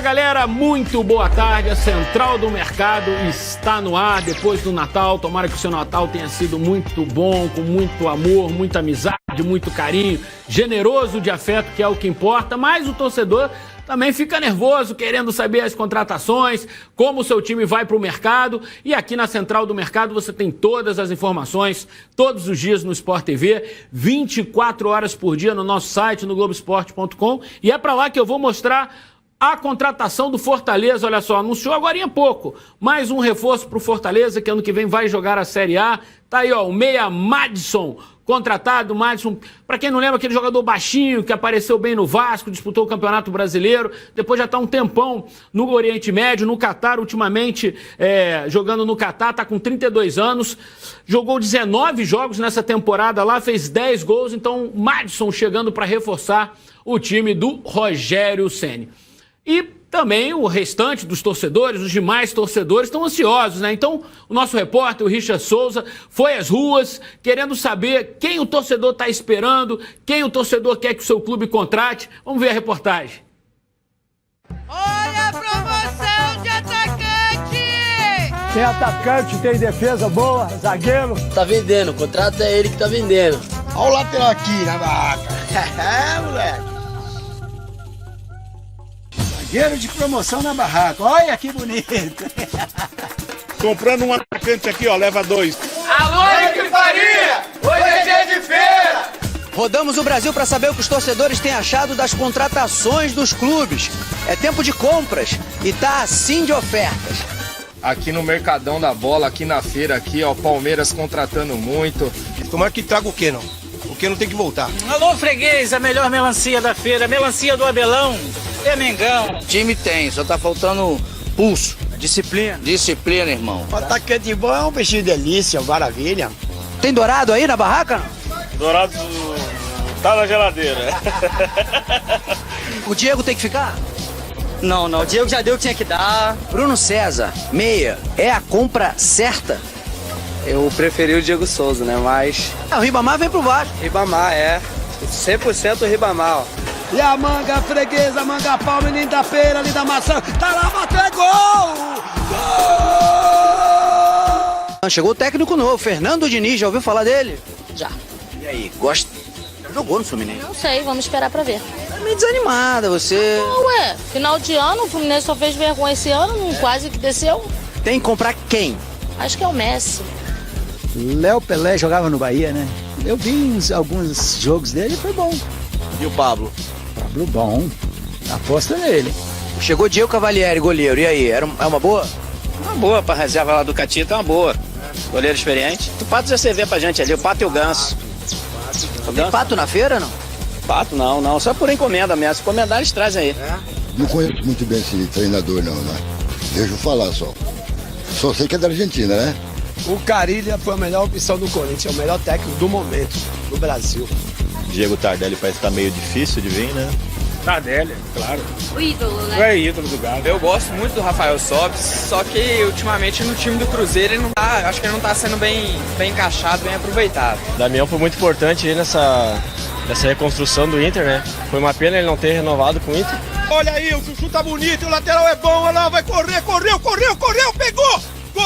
galera, muito boa tarde. A Central do Mercado está no ar depois do Natal. Tomara que o seu Natal tenha sido muito bom, com muito amor, muita amizade, muito carinho, generoso de afeto, que é o que importa. Mas o torcedor também fica nervoso, querendo saber as contratações, como o seu time vai para o mercado. E aqui na Central do Mercado você tem todas as informações, todos os dias no Sport TV, 24 horas por dia no nosso site, no Globoesporte.com. E é para lá que eu vou mostrar a contratação do Fortaleza. Olha só, anunciou agora há pouco mais um reforço para o Fortaleza, que ano que vem vai jogar a Série A. Tá aí, ó, o meia Madison, contratado. Madison, para quem não lembra, aquele jogador baixinho que apareceu bem no Vasco, disputou o Campeonato Brasileiro, depois já está um tempão no Oriente Médio, no Catar, ultimamente jogando no Catar, está com 32 anos, jogou 19 jogos nessa temporada lá, fez 10 gols, então Madison chegando para reforçar o time do Rogério Ceni. E também o restante dos torcedores, os demais torcedores, estão ansiosos, né? Então, o nosso repórter, o Richard Souza, foi às ruas querendo saber quem o torcedor está esperando, quem o torcedor quer que o seu clube contrate. Vamos ver a reportagem. Olha a promoção de atacante! Tem atacante, tem defesa boa, zagueiro. Tá vendendo, o contrato é ele que tá vendendo. Olha o lateral aqui na barraca. É, moleque. Zagueiro de promoção na barraca. Olha que bonito. Comprando um atacante aqui, ó, leva 2. Alô, Henrique Faria! Hoje é dia de feira! Rodamos o Brasil para saber o que os torcedores têm achado das contratações dos clubes. É tempo de compras e tá assim de ofertas. Aqui no Mercadão da Bola, aqui na feira, aqui, ó, Palmeiras contratando muito. Tomara que traga o Keno. O Keno tem que voltar. Alô, freguês, a melhor melancia da feira, melancia do Abelão, é Mengão. Time tem, só tá faltando pulso. Disciplina. Disciplina, irmão. O atacante bom é um peixinho delícia, maravilha. Tem dourado aí na barraca? Dourado tá na geladeira. O Diego tem que ficar? Não, o Diego já deu o que tinha que dar. Bruno César, meia, é a compra certa? Eu preferi o Diego Souza, né, mas... O Ribamar vem pro Vasco. Ribamar, 100% Ribamar, ó. E a manga freguesa, manga pau, menino da feira, ali da maçã. Tá lá, bateu, é gol! Gol! Chegou o técnico novo, Fernando Diniz, já ouviu falar dele? Já. E aí, gosta? Jogou no Fluminense? Não sei, vamos esperar pra ver. Tá meio desanimada, você... Ué, final de ano, o Fluminense só fez vergonha esse ano, quase que desceu. Tem que comprar quem? Acho que é o Messi. Léo Pelé jogava no Bahia, né? Eu vi alguns jogos dele e foi bom. E o Pablo? Pablo bom. Aposta nele. Chegou Diego Cavalieri, goleiro. E aí, é uma boa? Uma boa pra reserva lá do Catita, é uma boa. Goleiro experiente. O Pato já servia pra gente ali, o Pato e o Ganso. Tem pato na feira, não? Pato não, só por encomenda mesmo. Se encomendar, eles trazem aí. Não conheço muito bem esse treinador, não, né? Deixa eu falar só. Só sei que é da Argentina, né? O Carilha foi a melhor opção do Corinthians, é o melhor técnico do momento no Brasil. Diego Tardelli parece que tá meio difícil de vir, né? Tardelli, claro. O ídolo, né? É ídolo do Galo. Eu gosto muito do Rafael Sobis, só que ultimamente no time do Cruzeiro ele não tá, acho que ele não tá sendo bem encaixado, bem aproveitado. Damião foi muito importante aí nessa reconstrução do Inter, né? Foi uma pena ele não ter renovado com o Inter. Olha aí, o Chuchu tá bonito, o lateral é bom, olha lá, vai correr, correu, pegou! Gol!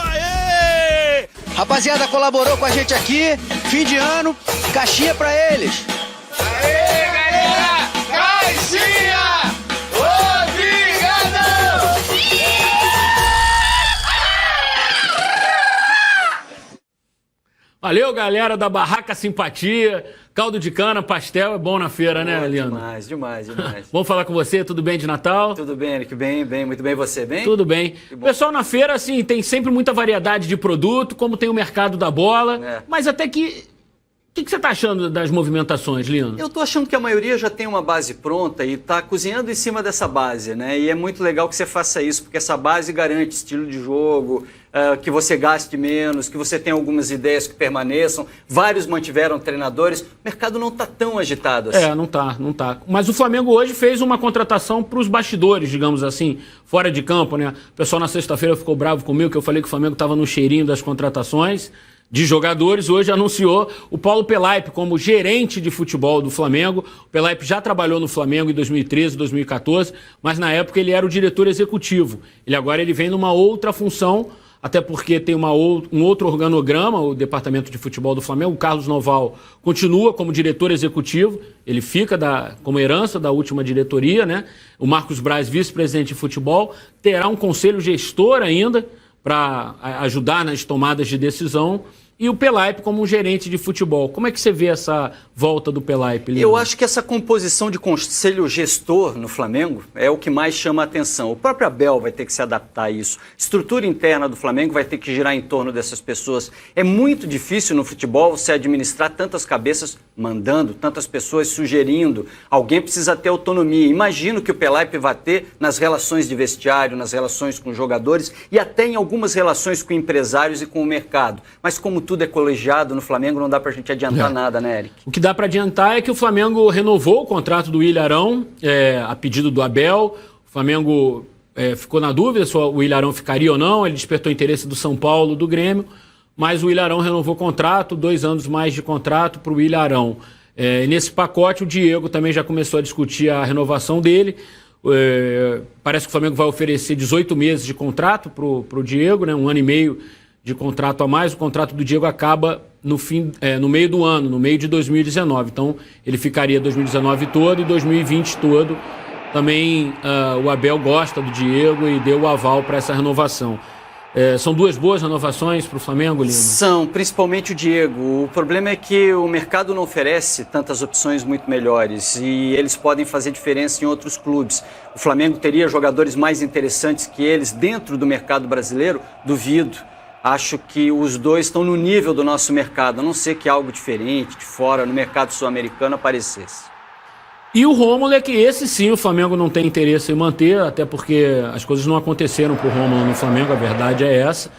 Aê! Rapaziada, colaborou com a gente aqui, fim de ano, caixinha pra eles. Aê, galera! Caixinha! Obrigadão! Valeu, galera da Barraca Simpatia. Caldo de cana, pastel é bom na feira, né, Leandro? Demais. Vamos falar com você, tudo bem de Natal? Tudo bem, Eric, bem, muito bem, você bem? Tudo bem. Pessoal, na feira, assim, tem sempre muita variedade de produto, como tem o mercado da bola, mas até que... O que você está achando das movimentações, Leandro? Eu estou achando que a maioria já tem uma base pronta e está cozinhando em cima dessa base, né? E é muito legal que você faça isso, porque essa base garante estilo de jogo, que você gaste menos, que você tenha algumas ideias que permaneçam. Vários mantiveram treinadores. O mercado não está tão agitado assim. Não tá. Mas o Flamengo hoje fez uma contratação para os bastidores, digamos assim, fora de campo, né? O pessoal na sexta-feira ficou bravo comigo, que eu falei que o Flamengo estava no cheirinho das contratações. de jogadores, hoje anunciou o Paulo Pelaipe como gerente de futebol do Flamengo. O Pelaipe já trabalhou no Flamengo em 2013, 2014, mas na época ele era o diretor executivo. Agora ele vem numa outra função, até porque tem um outro organograma, o departamento de futebol do Flamengo. O Carlos Noval continua como diretor executivo, ele fica como herança da última diretoria, né? O Marcos Braz, vice-presidente de futebol, terá um conselho gestor ainda para ajudar nas tomadas de decisão, e o Pelaipe como um gerente de futebol. Como é que você vê essa volta do Pelaipe, Lino? Eu acho que essa composição de conselho gestor no Flamengo é o que mais chama a atenção. O próprio Abel vai ter que se adaptar a isso. A estrutura interna do Flamengo vai ter que girar em torno dessas pessoas. É muito difícil no futebol você administrar tantas cabeças mandando, tantas pessoas sugerindo. Alguém precisa ter autonomia. Imagino que o Pelaipe vai ter nas relações de vestiário, nas relações com jogadores e até em algumas relações com empresários e com o mercado. Mas como tudo é colegiado no Flamengo, não dá pra gente adiantar nada, né, Eric? O que dá pra adiantar é que o Flamengo renovou o contrato do Ilharão, a pedido do Abel. O Flamengo ficou na dúvida se o Ilharão ficaria ou não. Ele despertou interesse do São Paulo, do Grêmio, mas o Ilharão renovou o contrato, 2 anos mais de contrato pro Ilharão. Nesse pacote, o Diego também já começou a discutir a renovação dele. Parece que o Flamengo vai oferecer 18 meses de contrato pro Diego, né? 1 ano e meio de contrato a mais. O contrato do Diego acaba no meio do ano, no meio de 2019. Então, ele ficaria 2019 todo e 2020 todo. Também o Abel gosta do Diego e deu o aval para essa renovação. São 2 boas renovações para o Flamengo, Lino? São, principalmente o Diego. O problema é que o mercado não oferece tantas opções muito melhores e eles podem fazer diferença em outros clubes. O Flamengo teria jogadores mais interessantes que eles dentro do mercado brasileiro? Duvido. Acho que os dois estão no nível do nosso mercado, a não ser que algo diferente, de fora, no mercado sul-americano, aparecesse. E o Rômulo é que esse sim o Flamengo não tem interesse em manter, até porque as coisas não aconteceram para o Rômulo no Flamengo, a verdade é essa.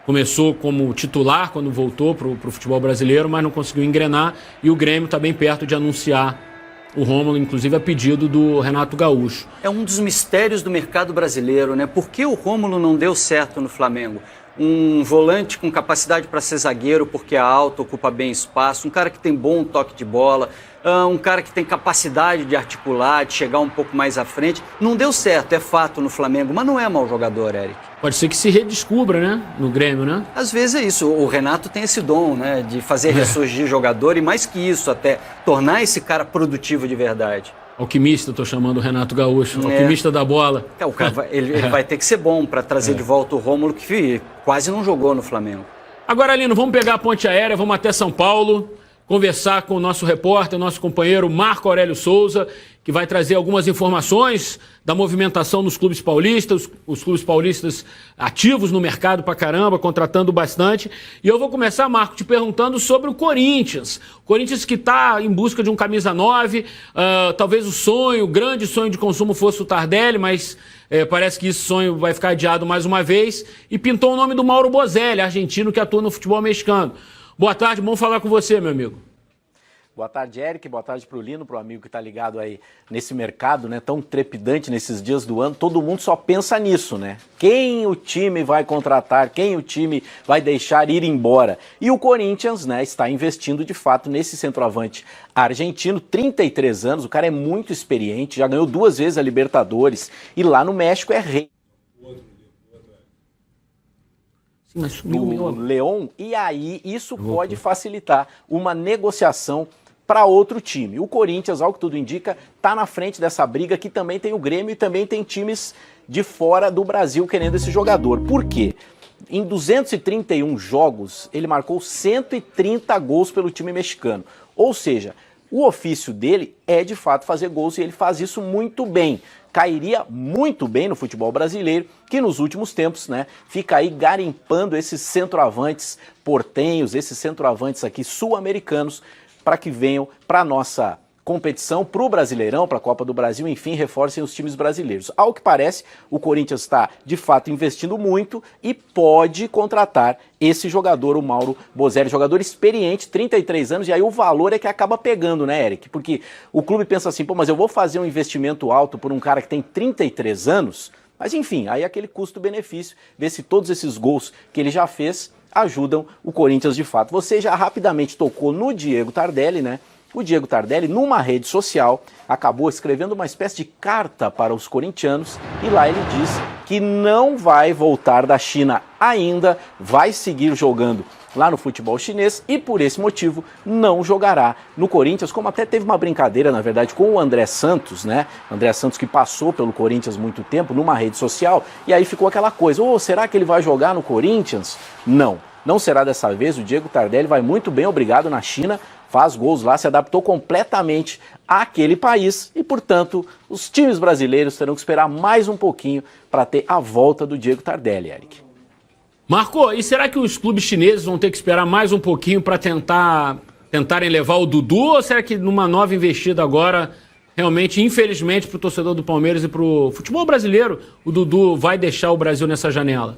Começou como titular quando voltou para o futebol brasileiro, mas não conseguiu engrenar, e o Grêmio está bem perto de anunciar o Rômulo, inclusive a pedido do Renato Gaúcho. É um dos mistérios do mercado brasileiro, né? Por que o Rômulo não deu certo no Flamengo? Um volante com capacidade para ser zagueiro, porque é alto, ocupa bem espaço, um cara que tem bom toque de bola, um cara que tem capacidade de articular, de chegar um pouco mais à frente. Não deu certo, é fato no Flamengo, mas não é mau jogador, Eric. Pode ser que se redescubra, né? No Grêmio, né? Às vezes é isso. O Renato tem esse dom, né? De fazer ressurgir jogador e mais que isso até, tornar esse cara produtivo de verdade. Alquimista, estou chamando o Renato Gaúcho, alquimista da bola. O cara ele vai ter que ser bom para trazer de volta o Rômulo, que quase não jogou no Flamengo. Agora, Lino, vamos pegar a ponte aérea, vamos até São Paulo, conversar com o nosso repórter, nosso companheiro Marco Aurélio Souza, que vai trazer algumas informações da movimentação nos clubes paulistas, os clubes paulistas ativos no mercado pra caramba, contratando bastante. E eu vou começar, Marco, te perguntando sobre o Corinthians. O Corinthians que está em busca de um camisa 9, talvez o grande sonho de consumo fosse o Tardelli, mas parece que esse sonho vai ficar adiado mais uma vez. E pintou o nome do Mauro Bozelli, argentino que atua no futebol mexicano. Boa tarde, bom falar com você, meu amigo. Boa tarde, Eric. Boa tarde para o Lino, para o amigo que está ligado aí nesse mercado, né, tão trepidante nesses dias do ano. Todo mundo só pensa nisso, né? Quem o time vai contratar, quem o time vai deixar ir embora. E o Corinthians, né, está investindo de fato nesse centroavante argentino, 33 anos, o cara é muito experiente, já ganhou 2 vezes a Libertadores e lá no México é rei. Do León, e aí isso pode facilitar uma negociação para outro time. O Corinthians, ao que tudo indica, está na frente dessa briga, que também tem o Grêmio e também tem times de fora do Brasil querendo esse jogador. Por quê? Em 231 jogos, ele marcou 130 gols pelo time mexicano. Ou seja, o ofício dele é de fato fazer gols e ele faz isso muito bem. Cairia muito bem no futebol brasileiro, que nos últimos tempos, né, fica aí garimpando esses centroavantes portenhos, esses centroavantes aqui sul-americanos, para que venham para a nossa competição, para o Brasileirão, para a Copa do Brasil, enfim, reforcem os times brasileiros. Ao que parece, o Corinthians está, de fato, investindo muito e pode contratar esse jogador, o Mauro Bozelli, jogador experiente, 33 anos, e aí o valor é que acaba pegando, né, Eric? Porque o clube pensa assim, pô, mas eu vou fazer um investimento alto por um cara que tem 33 anos, mas enfim, aí aquele custo-benefício, ver se todos esses gols que ele já fez ajudam o Corinthians de fato. Você já rapidamente tocou no Diego Tardelli, né? O Diego Tardelli, numa rede social, acabou escrevendo uma espécie de carta para os corintianos e lá ele diz que não vai voltar da China ainda, vai seguir jogando lá no futebol chinês e por esse motivo não jogará no Corinthians, como até teve uma brincadeira, na verdade, com o André Santos, né? André Santos que passou pelo Corinthians muito tempo numa rede social e aí ficou aquela coisa, será que ele vai jogar no Corinthians? Não será dessa vez, o Diego Tardelli vai muito bem, obrigado, na China, faz gols lá, se adaptou completamente àquele país e, portanto, os times brasileiros terão que esperar mais um pouquinho para ter a volta do Diego Tardelli, Eric. Marco, e será que os clubes chineses vão ter que esperar mais um pouquinho para tentarem levar o Dudu, ou será que numa nova investida agora, realmente, infelizmente, para o torcedor do Palmeiras e para o futebol brasileiro, o Dudu vai deixar o Brasil nessa janela?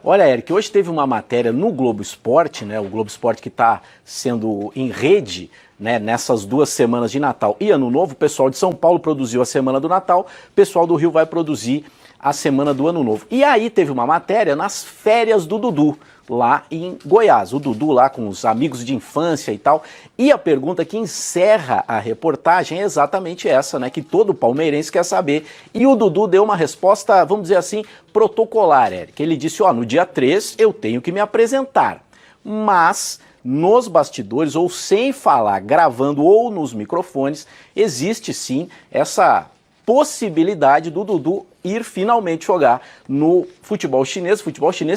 Olha, Eric, hoje teve uma matéria no Globo Esporte, né? O Globo Esporte que está sendo em rede, né, nessas 2 semanas de Natal e Ano Novo. O pessoal de São Paulo produziu a Semana do Natal, o pessoal do Rio vai produzir a Semana do Ano Novo. E aí teve uma matéria nas férias do Dudu, lá em Goiás. O Dudu lá com os amigos de infância e tal. E a pergunta que encerra a reportagem é exatamente essa, né? Que todo palmeirense quer saber. E o Dudu deu uma resposta, vamos dizer assim, protocolar, Eric. Ele disse, no dia 3 eu tenho que me apresentar. Mas nos bastidores, ou sem falar, gravando ou nos microfones, existe sim essa possibilidade do Dudu ir finalmente jogar no futebol chinês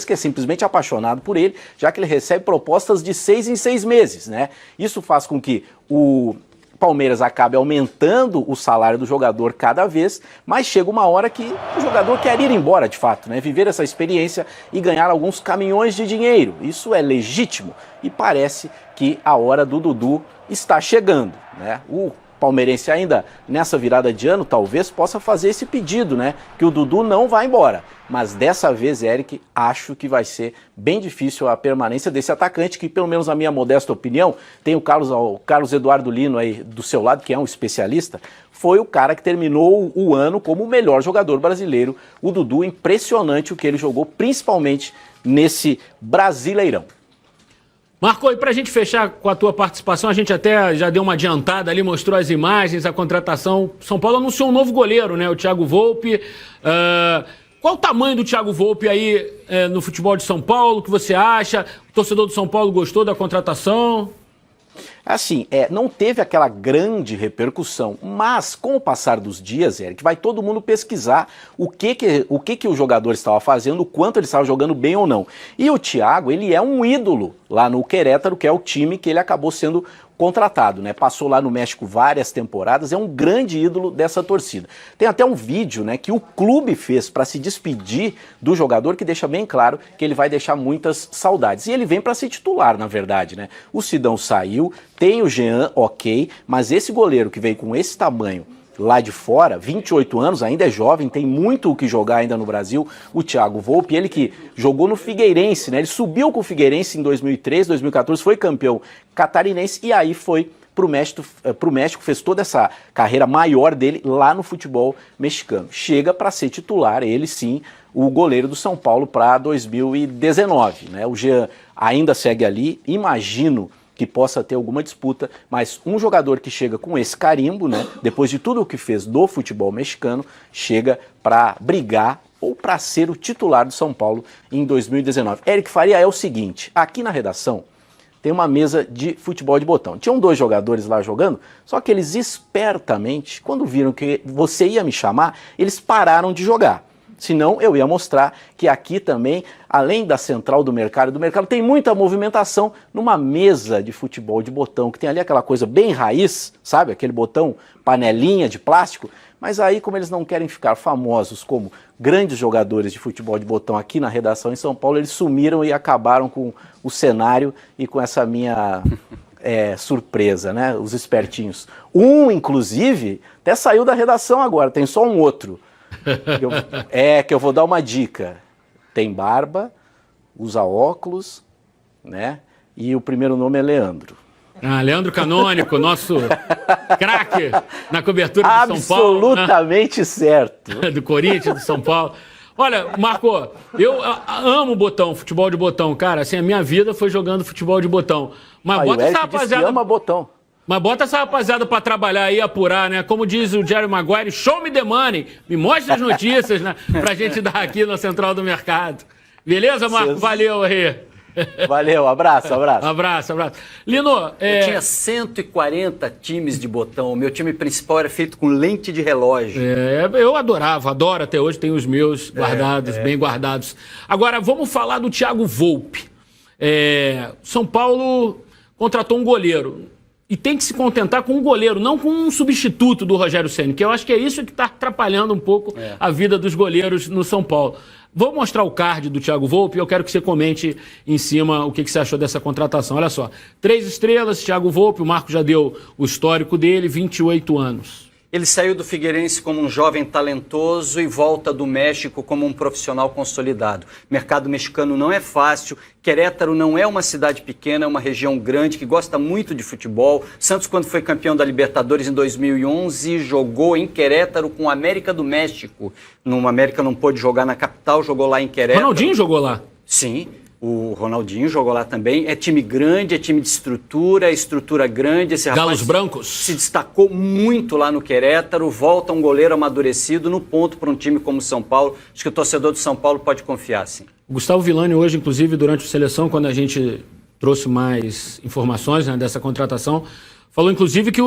que é simplesmente apaixonado por ele, já que ele recebe propostas de 6 em 6 meses, né? Isso faz com que o Palmeiras acabe aumentando o salário do jogador cada vez, mas chega uma hora que o jogador quer ir embora de fato, né? Viver essa experiência e ganhar alguns caminhões de dinheiro. Isso é legítimo e parece que a hora do Dudu está chegando, né? O palmeirense ainda nessa virada de ano talvez possa fazer esse pedido, né? Que o Dudu não vai embora. Mas dessa vez, Eric, acho que vai ser bem difícil a permanência desse atacante, que pelo menos na minha modesta opinião, tem o Carlos Eduardo Lino aí do seu lado, que é um especialista, foi o cara que terminou o ano como o melhor jogador brasileiro. O Dudu, impressionante o que ele jogou, principalmente nesse Brasileirão. Marco, e pra gente fechar com a tua participação, a gente até já deu uma adiantada ali, mostrou as imagens, a contratação. São Paulo anunciou um novo goleiro, né? O Thiago Volpi. Qual o tamanho do Thiago Volpi aí no futebol de São Paulo? O que você acha? O torcedor do São Paulo gostou da contratação? Assim, não teve aquela grande repercussão, mas com o passar dos dias, Eric, vai todo mundo pesquisar o que o jogador estava fazendo, o quanto ele estava jogando bem ou não. E o Thiago, ele é um ídolo lá no Querétaro, que é o time que ele acabou sendo contratado, né? Passou lá no México várias temporadas, é um grande ídolo dessa torcida. Tem até um vídeo, né, que o clube fez para se despedir do jogador, que deixa bem claro que ele vai deixar muitas saudades. E ele vem para ser titular, na verdade, né? O Sidão saiu, tem o Jean, ok, mas esse goleiro que veio com esse tamanho lá de fora, 28 anos, ainda é jovem, tem muito o que jogar ainda no Brasil, o Thiago Volpi, ele que jogou no Figueirense, né? Ele subiu com o Figueirense em 2013, 2014, foi campeão catarinense e aí foi pro México, fez toda essa carreira maior dele lá no futebol mexicano. Chega para ser titular, ele sim, o goleiro do São Paulo para 2019, né? O Jean ainda segue ali, imagino que possa ter alguma disputa, mas um jogador que chega com esse carimbo, né, depois de tudo o que fez do futebol mexicano, chega para brigar ou para ser o titular do São Paulo em 2019. Eric Faria, é o seguinte, aqui na redação tem uma mesa de futebol de botão. Tinham 2 jogadores lá jogando, só que eles espertamente, quando viram que você ia me chamar, eles pararam de jogar. Senão eu ia mostrar que aqui também, além da central do mercado, tem muita movimentação numa mesa de futebol de botão, que tem ali aquela coisa bem raiz, sabe? Aquele botão, panelinha de plástico. Mas aí, como eles não querem ficar famosos como grandes jogadores de futebol de botão aqui na redação em São Paulo, eles sumiram e acabaram com o cenário e com essa minha surpresa, né? Os espertinhos. Um, inclusive, até saiu da redação agora, tem só um outro. Que eu vou dar uma dica. Tem barba, usa óculos, né? E o primeiro nome é Leandro. Leandro Canônico, nosso craque na cobertura do São Paulo. Absolutamente certo. Do Corinthians, do São Paulo. Olha, Marco, eu amo botão, futebol de botão, cara. Assim, a minha vida foi jogando futebol de botão. Mas bota essa rapaziada. Ama botão. Mas bota essa rapaziada pra trabalhar aí, apurar, né? Como diz o Jerry Maguire, show me the money. Me mostre as notícias, né? Pra gente dar aqui na Central do Mercado. Beleza, Marco? Valeu aí. Valeu, abraço. Abraço. Lino, eu tinha 140 times de botão. O meu time principal era feito com lente de relógio. Eu adoro até hoje, tenho os meus guardados, bem guardados. Agora, vamos falar do Thiago Volpi. São Paulo contratou um goleiro. E tem que se contentar com um goleiro, não com um substituto do Rogério Ceni, que eu acho que é isso que está atrapalhando um pouco a vida dos goleiros no São Paulo. Vou mostrar o card do Thiago Volpi e eu quero que você comente em cima o que você achou dessa contratação. Olha só, 3 estrelas, Thiago Volpi, o Marco já deu o histórico dele, 28 anos. Ele saiu do Figueirense como um jovem talentoso e volta do México como um profissional consolidado. O mercado mexicano não é fácil, Querétaro não é uma cidade pequena, é uma região grande que gosta muito de futebol. Santos, quando foi campeão da Libertadores em 2011, jogou em Querétaro com o América do México. No América não pôde jogar na capital, jogou lá em Querétaro. Ronaldinho jogou lá? Sim. O Ronaldinho jogou lá também. É time grande, é time de estrutura grande. Esse rapaz Galos Brancos se destacou muito lá no Querétaro. Volta um goleiro amadurecido no ponto para um time como o São Paulo. Acho que o torcedor do São Paulo pode confiar, sim. O Gustavo Villani hoje, inclusive, durante a seleção, quando a gente trouxe mais informações, né, dessa contratação, falou, inclusive, que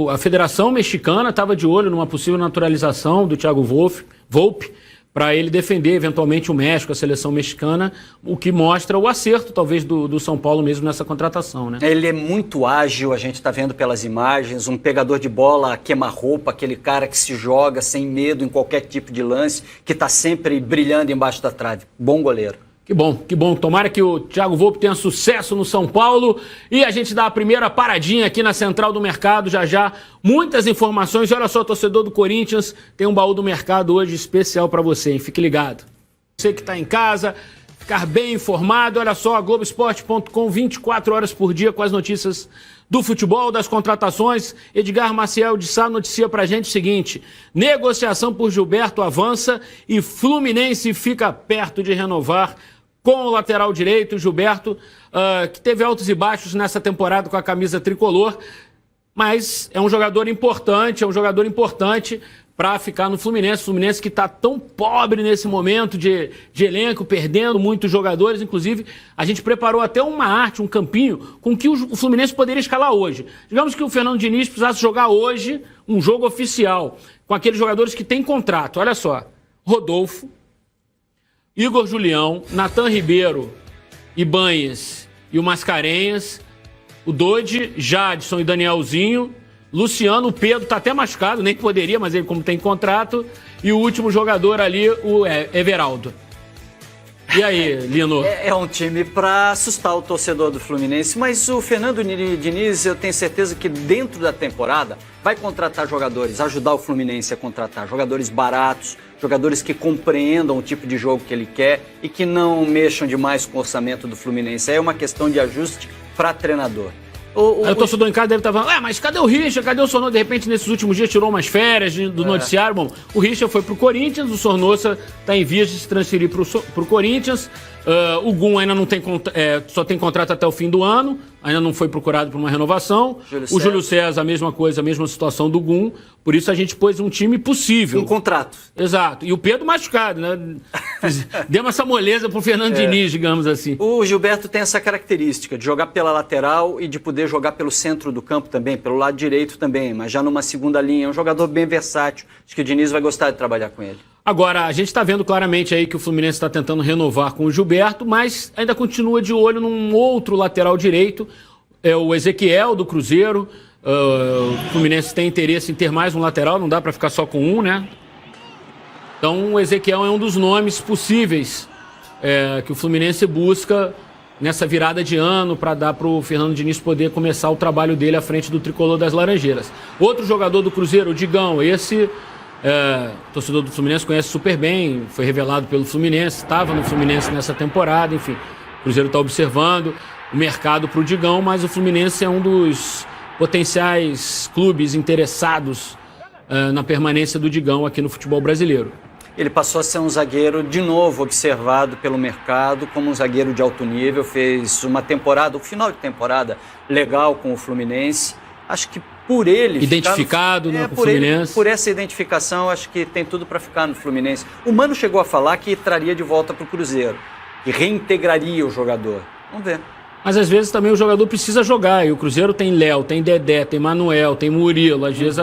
a Federação Mexicana estava de olho numa possível naturalização do Thiago Volpi, para ele defender eventualmente o México, a seleção mexicana, o que mostra o acerto, talvez, do São Paulo mesmo nessa contratação, né? Ele é muito ágil, a gente está vendo pelas imagens, um pegador de bola queima-roupa, aquele cara que se joga sem medo em qualquer tipo de lance, que está sempre brilhando embaixo da trave. Bom goleiro. Que bom. Tomara que o Thiago Volpi tenha sucesso no São Paulo. E a gente dá a primeira paradinha aqui na Central do Mercado, já. Muitas informações. E olha só, torcedor do Corinthians, tem um baú do mercado hoje especial para você, hein? Fique ligado. Você que está em casa, ficar bem informado. Olha só, Globoesporte.com, 24 horas por dia com as notícias do futebol, das contratações. Edgar Maciel de Sá noticia pra gente o seguinte: negociação por Gilberto avança e Fluminense fica perto de renovar com o lateral direito, Gilberto, que teve altos e baixos nessa temporada com a camisa tricolor, mas é um jogador importante para ficar no Fluminense. Fluminense que está tão pobre nesse momento de elenco, perdendo muitos jogadores. Inclusive, a gente preparou até uma arte, um campinho, com que o Fluminense poderia escalar hoje. Digamos que o Fernando Diniz precisasse jogar hoje um jogo oficial, com aqueles jogadores que têm contrato. Olha só, Rodolfo, Igor Julião, Natan Ribeiro, Ibanhes e o Mascarenhas, o Dodi, Jadson e Danielzinho, Luciano, o Pedro tá até machucado, nem poderia, mas ele como tem contrato, e o último jogador ali, o Everaldo. E aí, Lino? É um time para assustar o torcedor do Fluminense, mas o Fernando Diniz, eu tenho certeza que dentro da temporada vai contratar jogadores, ajudar o Fluminense a contratar jogadores baratos, jogadores que compreendam o tipo de jogo que ele quer e que não mexam demais com o orçamento do Fluminense. É uma questão de ajuste para treinador. O torcedor em casa deve estar falando, mas cadê o Richard? Cadê o Sornosa? De repente, nesses últimos dias, tirou umas férias do noticiário. Bom, o Richard foi pro Corinthians, o Sornosa está em vias de se transferir pro Corinthians. O Gum ainda não tem só tem contrato até o fim do ano, ainda não foi procurado por uma renovação. Júlio César, a mesma coisa, a mesma situação do Gum. Por isso a gente pôs um time possível. Um contrato. Exato. E o Pedro machucado, né? Deu essa moleza pro Fernando Diniz, digamos assim. O Gilberto tem essa característica de jogar pela lateral e de poder jogar pelo centro do campo também, pelo lado direito também, mas já numa segunda linha. É um jogador bem versátil. Acho que o Diniz vai gostar de trabalhar com ele. Agora, a gente está vendo claramente aí que o Fluminense está tentando renovar com o Gilberto, mas ainda continua de olho num outro lateral direito, é o Ezequiel do Cruzeiro. O Fluminense tem interesse em ter mais um lateral, não dá para ficar só com um, né? Então o Ezequiel é um dos nomes possíveis que o Fluminense busca nessa virada de ano para dar para o Fernando Diniz poder começar o trabalho dele à frente do Tricolor das Laranjeiras. Outro jogador do Cruzeiro, o Digão, esse... o torcedor do Fluminense conhece super bem, foi revelado pelo Fluminense, estava no Fluminense nessa temporada, enfim. O Cruzeiro está observando o mercado para o Digão, mas o Fluminense é um dos potenciais clubes interessados na permanência do Digão aqui no futebol brasileiro. ele passou a ser um zagueiro de novo observado pelo mercado como um zagueiro de alto nível, fez uma temporada, um final de temporada legal com o Fluminense. Acho que por ele... Identificado com o Fluminense. Por essa identificação, acho que tem tudo para ficar no Fluminense. O Mano chegou a falar que traria de volta para o Cruzeiro, e reintegraria o jogador. Vamos ver. Mas às vezes também o jogador precisa jogar, e o Cruzeiro tem Léo, tem Dedé, tem Manuel, tem Murilo, às vezes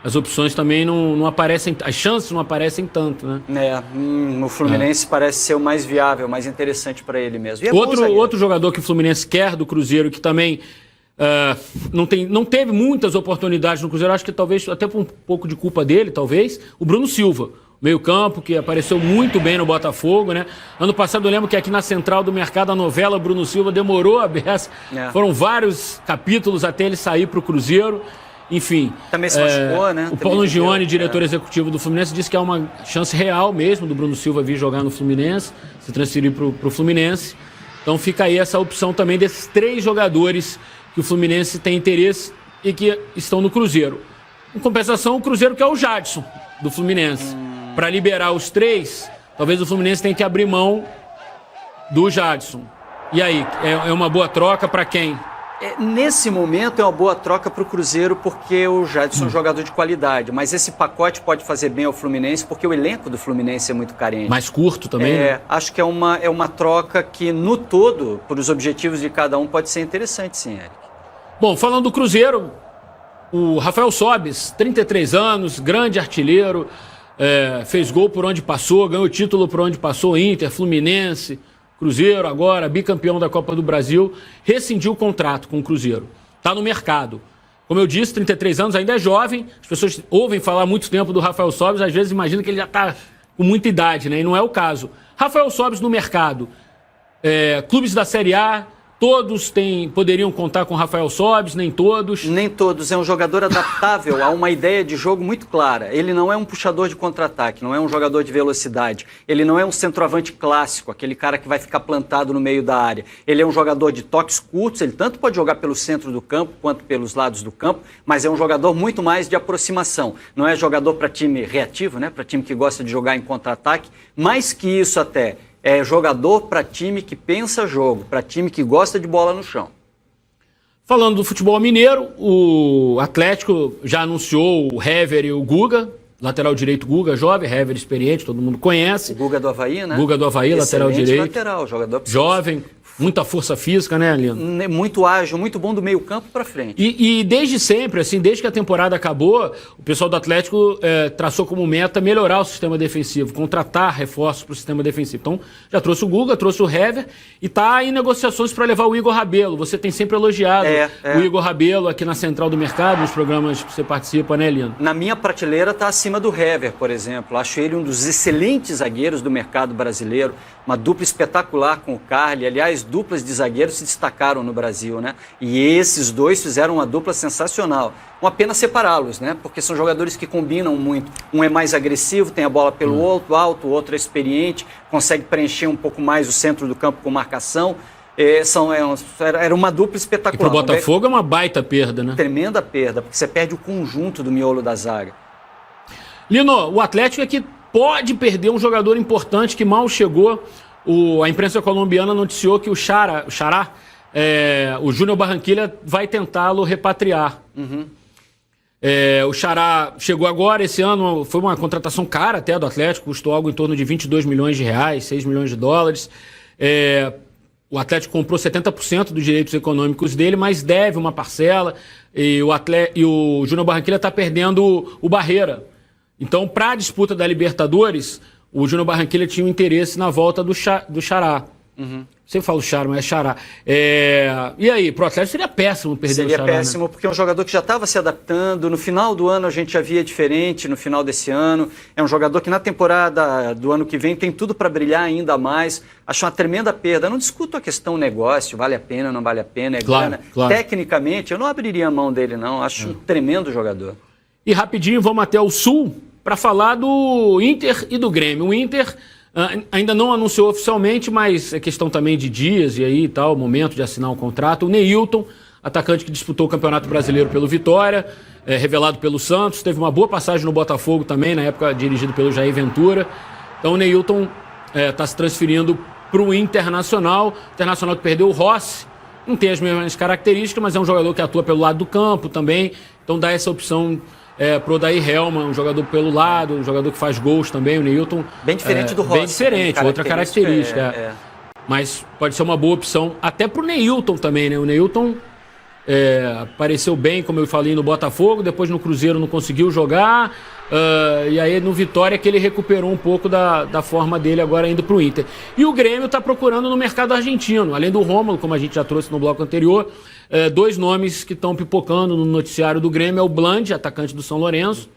as opções também não aparecem, as chances não aparecem tanto, né? O Fluminense parece ser o mais viável, mais interessante para ele mesmo. E outro jogador que o Fluminense quer do Cruzeiro, que também não teve muitas oportunidades no Cruzeiro, acho que talvez até por um pouco de culpa dele, talvez, o Bruno Silva. Meio campo, que apareceu muito bem no Botafogo, né? Ano passado eu lembro que aqui na Central do Mercado, a novela Bruno Silva demorou a beça. Foram vários capítulos até ele sair para o Cruzeiro. Enfim. Também se machucou, né? O Paulo Angione, diretor executivo do Fluminense, disse que é uma chance real mesmo do Bruno Silva vir jogar no Fluminense, se transferir para o Fluminense. Então fica aí essa opção também desses 3 jogadores que o Fluminense tem interesse e que estão no Cruzeiro. Em compensação, o Cruzeiro quer o Jadson, do Fluminense. Para liberar os 3, talvez o Fluminense tenha que abrir mão do Jadson. E aí, é uma boa troca para quem? Nesse momento é uma boa troca para o Cruzeiro, porque o Jadson é um jogador de qualidade. Mas esse pacote pode fazer bem ao Fluminense, porque o elenco do Fluminense é muito carente. Mais curto também, né? Acho que é uma troca que, no todo, para os objetivos de cada um, pode ser interessante, sim, Eric. Bom, falando do Cruzeiro, o Rafael Sobis, 33 anos, grande artilheiro, fez gol por onde passou, ganhou título por onde passou, Inter, Fluminense, Cruzeiro agora, bicampeão da Copa do Brasil, rescindiu o contrato com o Cruzeiro. Está no mercado. Como eu disse, 33 anos, ainda é jovem, as pessoas ouvem falar há muito tempo do Rafael Sobis, às vezes imaginam que ele já está com muita idade, né? E não é o caso. Rafael Sobis no mercado, clubes da Série A, todos poderiam contar com Rafael Sobis, nem todos? Nem todos. É um jogador adaptável a uma ideia de jogo muito clara. Ele não é um puxador de contra-ataque, não é um jogador de velocidade. Ele não é um centroavante clássico, aquele cara que vai ficar plantado no meio da área. Ele é um jogador de toques curtos, ele tanto pode jogar pelo centro do campo quanto pelos lados do campo, mas é um jogador muito mais de aproximação. Não é jogador para time reativo, né? Para time que gosta de jogar em contra-ataque. Mais que isso até. É jogador para time que pensa jogo, para time que gosta de bola no chão. Falando do futebol mineiro, o Atlético já anunciou o Hever e o Guga, lateral direito Guga, jovem, Hever experiente, todo mundo conhece. O Guga do Avaí, né? Guga do Avaí, lateral direito. Lateral, jogador jovem, muita força física, né, Lino? Muito ágil, muito bom do meio campo para frente. E desde sempre, assim, desde que a temporada acabou, o pessoal do Atlético traçou como meta melhorar o sistema defensivo, contratar reforços para o sistema defensivo. Então, já trouxe o Guga, trouxe o Hever e está em negociações para levar o Igor Rabelo. Você tem sempre elogiado o Igor Rabelo aqui na Central do Mercado, nos programas que você participa, né, Lino? Na minha prateleira está acima do Hever, por exemplo. Acho ele um dos excelentes zagueiros do mercado brasileiro, uma dupla espetacular com o Carli. Aliás, duplas de zagueiros se destacaram no Brasil, né? E esses dois fizeram uma dupla sensacional. Uma pena separá-los, né? Porque são jogadores que combinam muito. Um é mais agressivo, tem a bola pelo alto, o outro é experiente, consegue preencher um pouco mais o centro do campo com marcação. Era uma dupla espetacular. E para o Botafogo é uma baita perda, né? Tremenda perda, porque você perde o conjunto do miolo da zaga. Lino, o Atlético é que pode perder um jogador importante que mal chegou. A imprensa colombiana noticiou que o Xará, o Júnior Barranquilla, vai tentá-lo repatriar. O Xará chegou agora, esse ano, foi uma contratação cara até do Atlético, custou algo em torno de 22 milhões de reais, 6 milhões de dólares. O Atlético comprou 70% dos direitos econômicos dele, mas deve uma parcela, e o Júnior Barranquilla está perdendo o Barreira. Então, para a disputa da Libertadores, o Júnior Barranquilla tinha um interesse na volta do Xará. Sempre falo Xará, mas é Xará. E aí, pro Atlético seria péssimo perder o Xará. Seria péssimo, né? Porque é um jogador que já estava se adaptando. No final do ano a gente já via diferente, no final desse ano. É um jogador que na temporada do ano que vem tem tudo para brilhar ainda mais. Acho uma tremenda perda. Eu não discuto a questão negócio, vale a pena, não vale a pena, grana. Claro. Tecnicamente, eu não abriria a mão dele, não. Acho um tremendo jogador. E rapidinho, vamos até o Sul para falar do Inter e do Grêmio. O Inter ainda não anunciou oficialmente, mas é questão também de dias e aí tal, momento de assinar o contrato. O Neilton atacante que disputou o Campeonato Brasileiro pelo Vitória, revelado pelo Santos, teve uma boa passagem no Botafogo também, na época dirigido pelo Jair Ventura. Então o Neilton está se transferindo para o Internacional que perdeu o Rossi, não tem as mesmas características, mas é um jogador que atua pelo lado do campo também, então dá essa opção pro Odair Hellmann, um jogador pelo lado, um jogador que faz gols também, o Neilton. Bem diferente do Rossi. Bem diferente, outra característica. Mas pode ser uma boa opção, até pro Neilton também, né? O Neilton apareceu bem, como eu falei, no Botafogo, depois no Cruzeiro não conseguiu jogar, e aí no Vitória que ele recuperou um pouco da forma dele agora indo pro Inter. E o Grêmio está procurando no mercado argentino, além do Rômulo, como a gente já trouxe no bloco anterior, dois nomes que estão pipocando no noticiário do Grêmio, é o Bland, atacante do São Lourenço,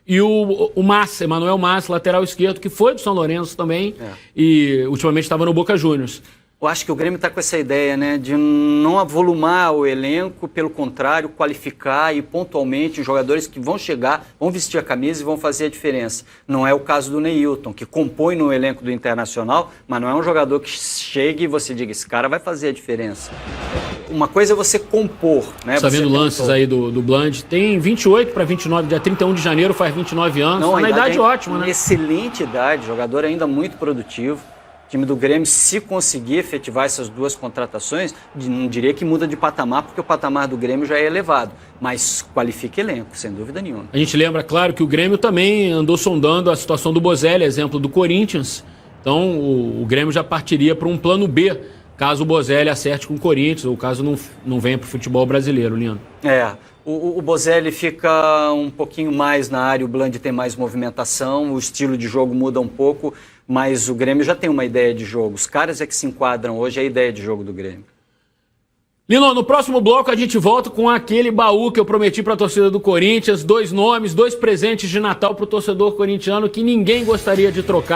e o Mas, Emanuel Mas, lateral esquerdo, que foi do São Lourenço também, e ultimamente estava no Boca Juniors. Eu acho que o Grêmio está com essa ideia, né, de não avolumar o elenco, pelo contrário, qualificar e pontualmente os jogadores que vão chegar, vão vestir a camisa e vão fazer a diferença. Não é o caso do Neilton, que compõe no elenco do Internacional, mas não é um jogador que chegue e você diga, esse cara vai fazer a diferença. Uma coisa é você compor, né? Está vendo lances aí do Bland, tem 28 para 29, dia 31 de janeiro faz 29 anos, não, na idade ótima, né? Excelente idade, jogador ainda muito produtivo. O time do Grêmio, se conseguir efetivar essas duas contratações, não diria que muda de patamar, porque o patamar do Grêmio já é elevado, mas qualifica elenco, sem dúvida nenhuma. A gente lembra, claro, que o Grêmio também andou sondando a situação do Bozelli, exemplo do Corinthians, então o Grêmio já partiria para um plano B, caso o Bozelli acerte com o Corinthians, ou caso não venha para o futebol brasileiro, Leandro. O Bozelli fica um pouquinho mais na área, o Bland tem mais movimentação, o estilo de jogo muda um pouco, mas o Grêmio já tem uma ideia de jogo. Os caras é que se enquadram hoje, é a ideia de jogo do Grêmio. Lino, no próximo bloco a gente volta com aquele baú que eu prometi para a torcida do Corinthians, 2 nomes, 2 presentes de Natal para o torcedor corintiano que ninguém gostaria de trocar.